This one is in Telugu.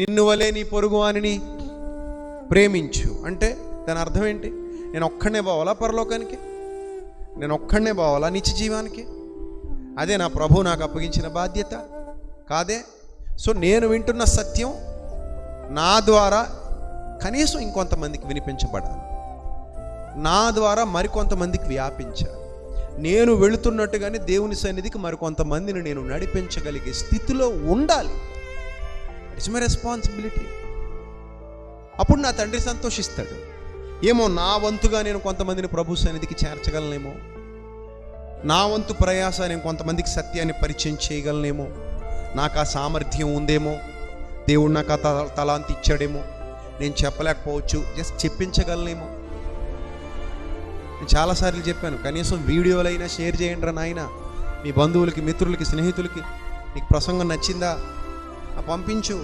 నిన్ను వలే నీ పొరుగువానిని ప్రేమించు అంటే దాని అర్థం ఏంటి? నేను ఒక్కడనే పోవాలా పరలోకానికి? నేను ఒక్కడనే పోవాలా నిత్య జీవానికి? అదే నా ప్రభు నాకు అప్పగించిన బాధ్యత కాదే? సో నేను వింటున్న సత్యం నా ద్వారా కనీసం ఇంకొంతమందికి వినిపించబడాలి, నా ద్వారా మరికొంతమందికి వ్యాపించాలి. నేను వెళుతున్నట్టుగానే దేవుని సన్నిధికి మరికొంతమందిని నేను నడిపించగలిగే స్థితిలో ఉండాలి. It's my responsibility. అప్పుడు నా తండ్రి సంతోషిస్తాడు. ఏమో నా వంతుగా నేను కొంతమందిని ప్రభు సన్నిధికి చేర్చగలనేమో, నా వంతు ప్రయాస నేను కొంతమందికి సత్యాన్ని పరిచయం చేయగలనేమో, నాకు ఆ సామర్థ్యం ఉందేమో, దేవుడు నాకు ఆ తలాంతి ఇచ్చాడేమో, నేను చెప్పలేకపోవచ్చు, జస్ట్ చెప్పించగలనేమో. నేను చాలాసార్లు చెప్పాను, కనీసం వీడియోలైనా షేర్ చేయండి రా నాయన, మీ బంధువులకి, మిత్రులకి, స్నేహితులకి. నీకు ప్రసంగం నచ్చిందా? పంపించు.